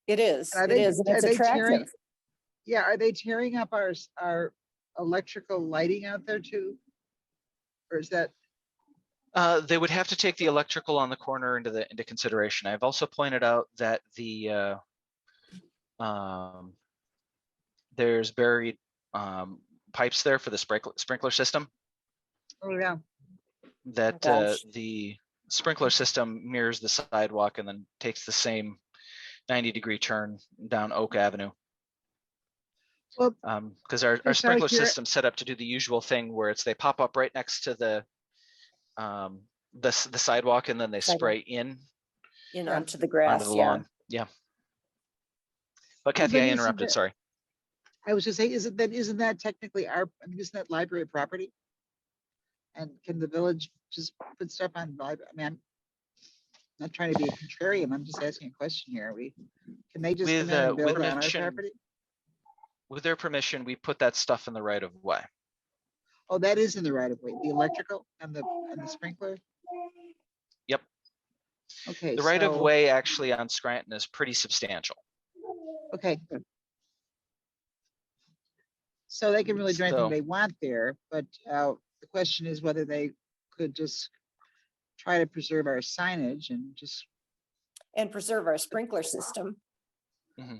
Speaker 4: it?
Speaker 3: It is,
Speaker 4: And
Speaker 3: it is, and it's attractive.
Speaker 4: Yeah, are they tearing up our electrical lighting out there too? Or is that?
Speaker 1: They would have to take the electrical on the corner into consideration. I've also pointed out that there's buried pipes there for the sprinkler system.
Speaker 4: Oh, yeah.
Speaker 1: That
Speaker 3: gosh.
Speaker 1: the sprinkler system mirrors the sidewalk and then takes the same 90-degree turn down Oak Avenue.
Speaker 4: Well,
Speaker 1: because our
Speaker 4: just out of
Speaker 1: sprinkler system's set up to do the usual thing where they pop up right next to the sidewalk and then they spray in
Speaker 3: onto the grass.
Speaker 1: onto the lawn. Yeah. But Kathy, I interrupted. Sorry.
Speaker 4: I was just saying, isn't that technically I mean, isn't that library property? And can the village just put stuff on library? I mean, I'm not trying to be a contrarian. I'm just asking a question here. Can they just come in and build on our property?
Speaker 1: With their permission, we put that stuff in the right of way.
Speaker 4: Oh, that is in the right of way. The electrical and the sprinkler.
Speaker 1: Yep.
Speaker 4: Okay.
Speaker 1: The right of way actually on Scranton is pretty substantial.
Speaker 4: Okay. Good. So they can really do anything they want there, but the question is whether they could just try to preserve our signage and
Speaker 3: preserve our sprinkler system.
Speaker 1: Mm-hmm.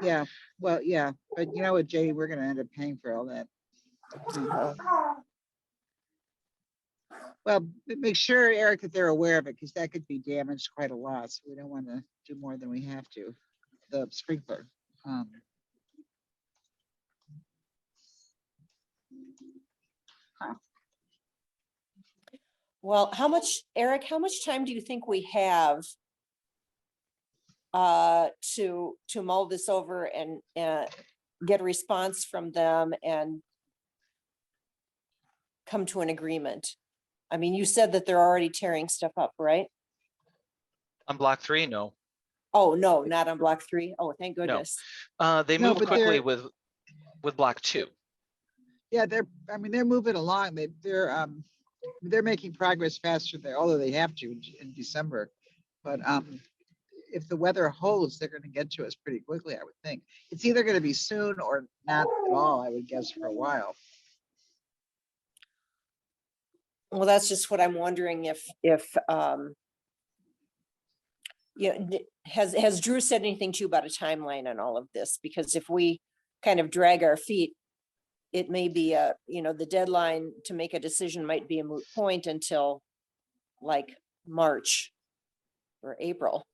Speaker 4: Yeah, well, yeah, but you know what, Jay, we're gonna end up paying for all that. Well, make sure, Eric, that they're aware of it, because that could be damaged quite a lot, so we don't want to do more than we have to. The sprinkler.
Speaker 3: Well, Eric, how much time do you think we have to mull this over and get a response from them and come to an agreement? I mean, you said that they're already tearing stuff up, right?
Speaker 1: On block 3, no.
Speaker 3: Oh, no, not on block 3. Oh, thank
Speaker 1: No.
Speaker 3: goodness.
Speaker 1: They
Speaker 4: No,
Speaker 1: moved
Speaker 4: but
Speaker 1: quickly
Speaker 4: they're-
Speaker 1: with block 2.
Speaker 4: Yeah, they're moving along. They're making progress faster there, although they have to in December. But if the weather holds, they're going to get to us pretty quickly, I would think. It's either going to be soon or not at all, I would guess, for a while.
Speaker 3: Well, that's just what I'm wondering if, has Drew said anything to you about a timeline on all of this? Because if we kind of drag our feet, it may be the deadline to make a decision might be a moot point until like March or April.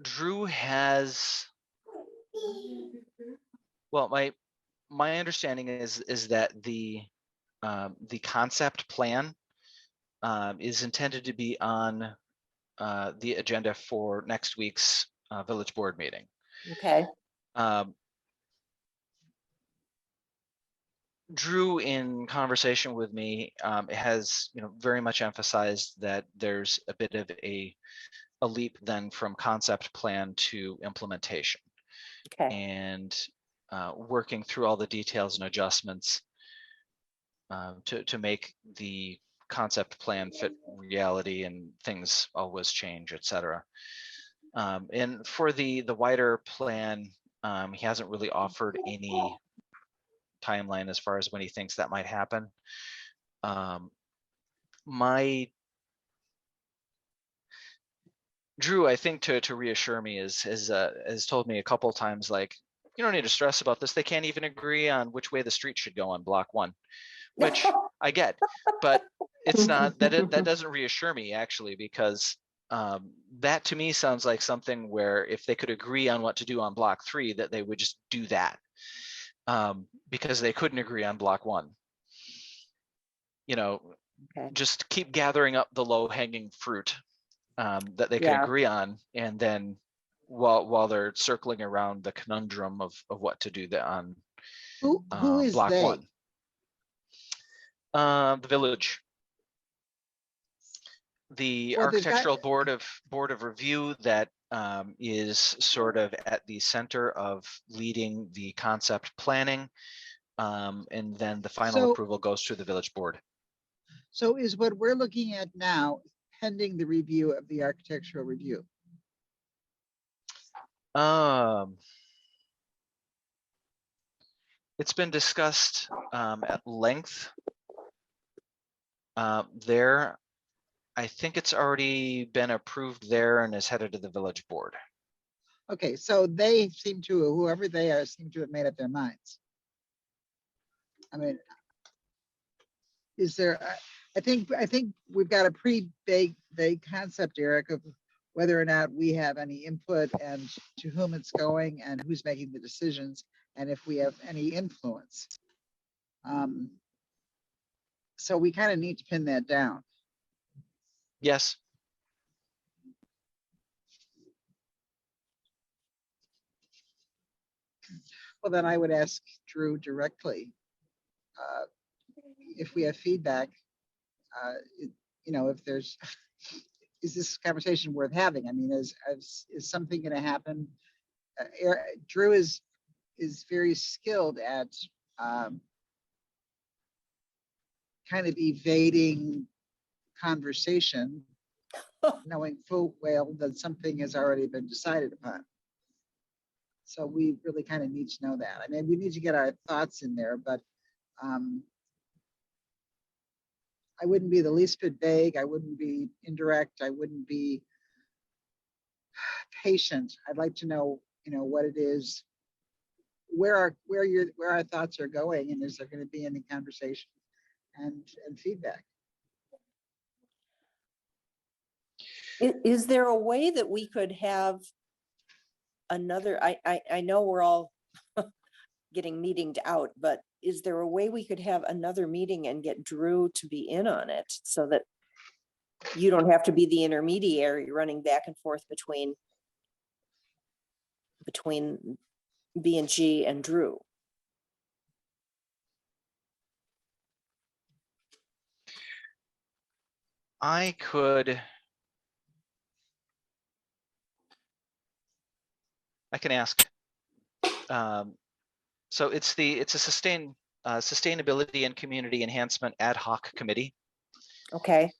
Speaker 1: Drew has, well, my understanding is that the concept plan is intended to be on the agenda for next week's village board meeting.
Speaker 3: Okay.
Speaker 1: Drew, in conversation with me, has very much emphasized that there's a bit of a leap then from concept plan to implementation.
Speaker 3: Okay.
Speaker 1: And working through all the details and adjustments to make the concept plan fit reality, and things always change, etc. And for the wider plan, he hasn't really offered any timeline as far as when he thinks that might happen. Drew, I think to reassure me has told me a couple of times, like, you don't need to stress about this. They can't even agree on which way the street should go on block 1, which I get, but it's not that doesn't reassure me, actually, because that to me sounds like something where if they could agree on what to do on block 3, that they would just do that, because they couldn't agree on block 1.
Speaker 3: Okay.
Speaker 1: Just keep gathering up the low-hanging fruit that they can agree on, and then while they're circling around the conundrum of what to do on
Speaker 4: Who is
Speaker 1: block
Speaker 4: they?
Speaker 1: 1. The village, the
Speaker 4: Well, they've got-
Speaker 1: architectural board of review that is sort of at the center of leading the concept planning, and then the final
Speaker 4: So-
Speaker 1: approval goes to the village board.
Speaker 4: So is what we're looking at now pending the review of the architectural review?
Speaker 1: It's been discussed at length there. I think it's already been approved there and is headed to the village board.
Speaker 4: Okay, so they seem to, whoever they are, seem to have made up their minds. I mean, is there, I think we've got a pretty vague concept, Eric, of whether or not we have any input and to whom it's going and who's making the decisions and if we have any influence. So we kind of need to pin that down.
Speaker 1: Yes.
Speaker 4: Well, then I would ask Drew directly if we have feedback. If there's, is this conversation worth having? I mean, is something going to happen? Drew is very skilled at kind of evading conversation, knowing full well that something has already been decided upon. So we really kind of need to know that. I mean, we need to get our thoughts in there, but I wouldn't be the least bit vague. I wouldn't be indirect. I wouldn't be patient. I'd like to know, what it is, where our thoughts are going, and is there going to be any conversation and feedback?
Speaker 3: Is there a way that we could have another, I know we're all getting meetinged out, but is there a way we could have another meeting and get Drew to be in on it so that you don't have to be the intermediary running back and forth between B&G and Drew?
Speaker 1: I could I can ask. So it's a sustainability and community enhancement ad hoc committee
Speaker 3: Okay,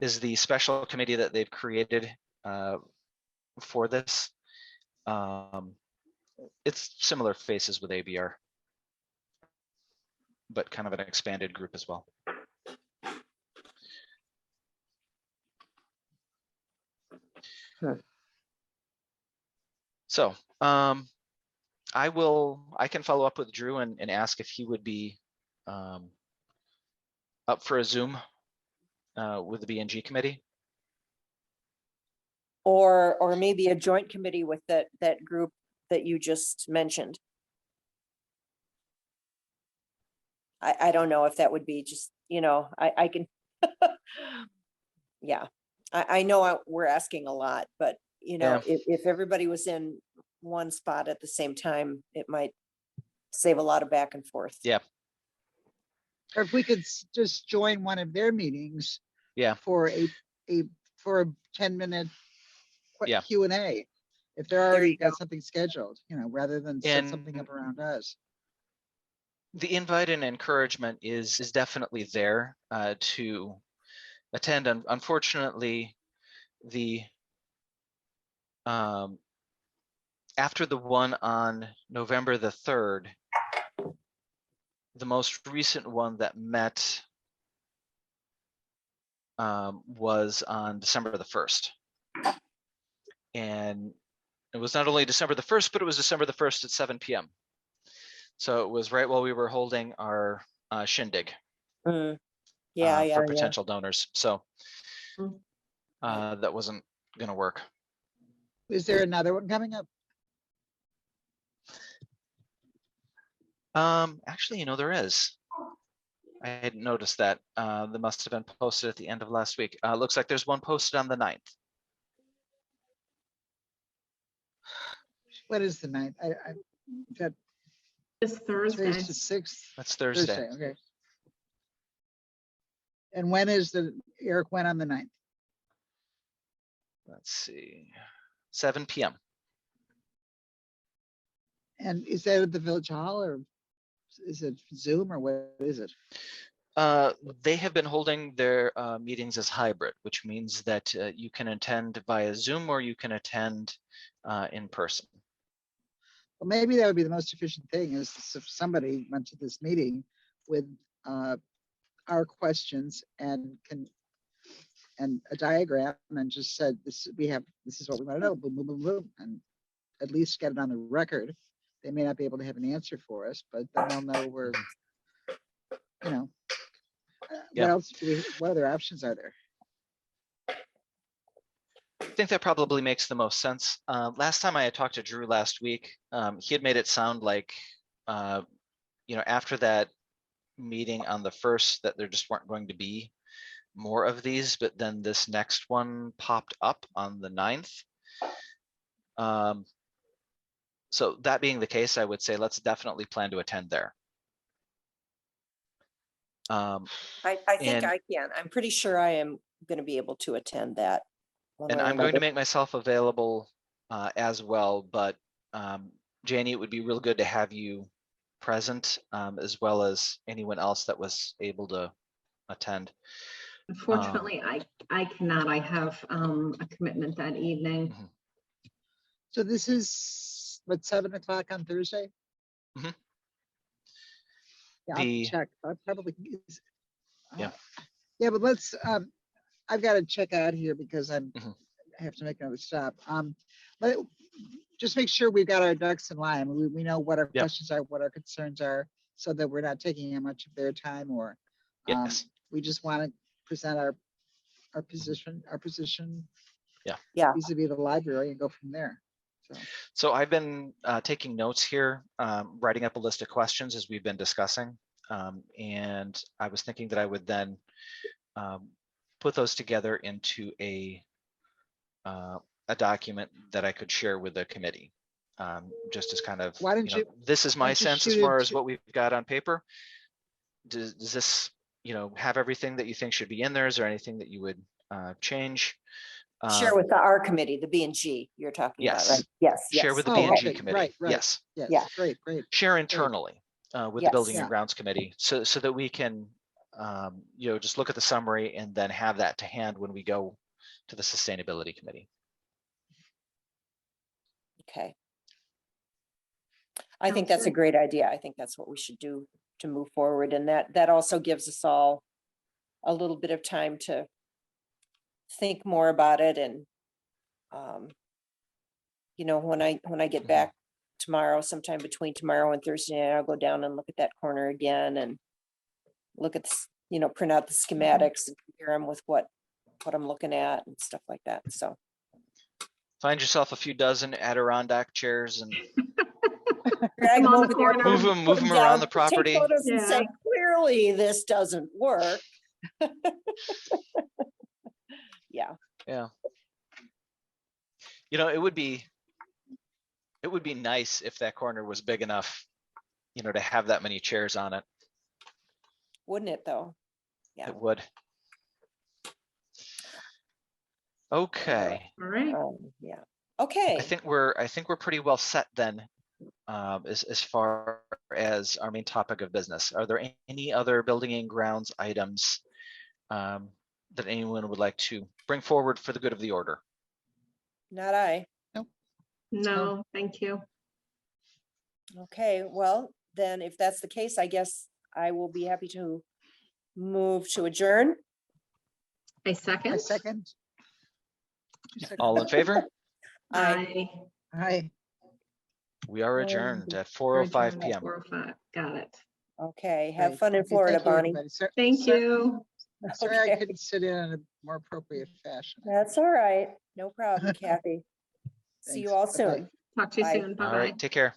Speaker 1: is the special committee that they've created for this. It's similar faces with ABR, but kind of an expanded group as well. So I can follow up with Drew and ask if he would be up for a Zoom with the B&G committee.
Speaker 3: or maybe a joint committee with that group that you just mentioned. I don't know if that would be just, I can. Yeah, I know we're asking a lot, but
Speaker 1: Yeah.
Speaker 3: if everybody was in one spot at the same time, it might save a lot of back and forth.
Speaker 1: Yeah.
Speaker 4: Or if we could just join one of their meetings.
Speaker 1: Yeah.
Speaker 4: For a 10-minute
Speaker 1: Yeah.
Speaker 4: Q&A. If they're
Speaker 3: There
Speaker 4: already
Speaker 3: you
Speaker 4: got
Speaker 3: go.
Speaker 4: something scheduled, rather than set something
Speaker 1: And
Speaker 4: up around us.
Speaker 1: the invite and encouragement is definitely there to attend. Unfortunately, the after the one on November the 3rd, the most recent one that met was on December the 1st. And it was not only December the 1st, but it was December the 1st at 7 p.m. So it was right while we were holding our shindig
Speaker 3: Yeah,
Speaker 1: for potential donors. So
Speaker 3: Mm.
Speaker 1: that wasn't going to work.
Speaker 4: Is there another one coming up?
Speaker 1: Actually, there is. I hadn't noticed that. That must have been posted at the end of last week. Looks like there's one posted on the 9th.
Speaker 4: What is the 9th? That
Speaker 2: This Thursday.
Speaker 4: today's the 6th.
Speaker 1: That's Thursday.
Speaker 4: Okay. And when is Eric went on the 9th?
Speaker 1: Let's see, 7 p.m.
Speaker 4: And is that at the Village Hall or is it Zoom or what is it?
Speaker 1: They have been holding their meetings as hybrid, which means that you can attend via Zoom or you can attend in person.
Speaker 4: Well, maybe that would be the most efficient thing is if somebody went to this meeting with our questions and a diagram and just said, this is what we want to know, boom, boom, boom, boom, and at least get it on the record. They may not be able to have an answer for us, but then they'll know we're,
Speaker 1: Yeah.
Speaker 4: what other options are there?
Speaker 1: I think that probably makes the most sense. Last time I had talked to Drew last week, he had made it sound like, after that meeting on the 1st, that there just weren't going to be more of these, but then this next one popped up on the 9th. So that being the case, I would say let's definitely plan to attend there.
Speaker 3: I think I can. I'm pretty sure I am going to be able to attend that.
Speaker 1: And I'm going to make myself available as well, but Janie, it would be real good to have you present as well as anyone else that was able to attend.
Speaker 2: Unfortunately, I cannot. I have a commitment that evening.
Speaker 1: Mm-hmm.
Speaker 4: So this is what, 7 o'clock on Thursday?
Speaker 1: Mm-hmm.
Speaker 4: Yeah, I'll check. I probably
Speaker 1: yeah.
Speaker 4: Yeah, but let's I've got to check out here because I have to make another stop. But just make sure we've got our ducks in line. We know what our questions are, what our concerns are, so that we're not taking much of their time or we just want to present our position.
Speaker 1: Yeah.
Speaker 4: Vis-a-vis the library and go from there.
Speaker 1: So I've been taking notes here, writing up a list of questions as we've been discussing. And I was thinking that I would then put those together into a document that I could share with the committee. Just as kind of, this is my sense as far as what we've got on paper. Does this, have everything that you think should be in there? Is there anything that you would change?
Speaker 3: Share with our committee, the B and G you're talking about,
Speaker 1: Yes.
Speaker 3: right? Yes, yes.
Speaker 1: Share with the
Speaker 4: Oh,
Speaker 1: B&G
Speaker 4: okay.
Speaker 1: committee.
Speaker 4: Right, right.
Speaker 1: Yes.
Speaker 4: Yes,
Speaker 3: Yeah.
Speaker 4: great, great.
Speaker 1: Share internally with the
Speaker 3: Yes.
Speaker 1: Building and
Speaker 4: Yeah.
Speaker 1: Grounds Committee, so that we can, just look at the summary and then have that to hand when we go to the Sustainability Committee.
Speaker 3: Okay. I think
Speaker 2: Sounds
Speaker 3: that's a
Speaker 2: good.
Speaker 3: great idea. I think that's what we should do to move forward. And that also gives us all a little bit of time to think more about it. And, when I get back tomorrow, sometime between tomorrow and Thursday, I'll go down and look at that corner again and look at, print out the schematics and compare them with what I'm looking at and stuff like that. So.
Speaker 1: Find yourself a few dozen Adirondack chairs and
Speaker 3: Drag
Speaker 2: Them on the
Speaker 3: over there,
Speaker 2: corner.
Speaker 3: put
Speaker 1: move them
Speaker 3: down,
Speaker 1: around the
Speaker 3: take
Speaker 1: property.
Speaker 3: photos and say,
Speaker 2: Yeah.
Speaker 3: clearly this doesn't work. Yeah.
Speaker 1: Yeah. It would be nice if that corner was big enough, to have that many chairs on it.
Speaker 3: Wouldn't it though? Yeah.
Speaker 1: It would. Okay.
Speaker 2: All right.
Speaker 3: Yeah. Okay.
Speaker 1: I think we're pretty well set then, as far as our main topic of business. Are there any other building and grounds items that anyone would like to bring forward for the good of the order?
Speaker 3: Not I.
Speaker 2: No, thank you.
Speaker 3: Okay, well, then if that's the case, I guess I will be happy to move to adjourn.
Speaker 2: A second.
Speaker 4: A second.
Speaker 1: All in favor?
Speaker 3: Aye.
Speaker 4: Hi.
Speaker 1: We are adjourned at 4:05 p.m.
Speaker 2: 4:05. Got it.
Speaker 3: Okay, have
Speaker 4: Great.
Speaker 3: fun in
Speaker 4: Okay,
Speaker 3: Florida,
Speaker 4: thank you,
Speaker 3: Bonnie.
Speaker 4: everybody.
Speaker 2: Thank you.
Speaker 4: Sorry I
Speaker 3: Okay.
Speaker 4: couldn't sit in on a more appropriate fashion.
Speaker 3: That's all right. No problem, Kathy. See you all
Speaker 4: Thanks. Bye-bye.
Speaker 3: soon.
Speaker 2: Talk to you
Speaker 3: Bye.
Speaker 2: soon.
Speaker 1: All
Speaker 2: Bye-bye.
Speaker 1: right, take care.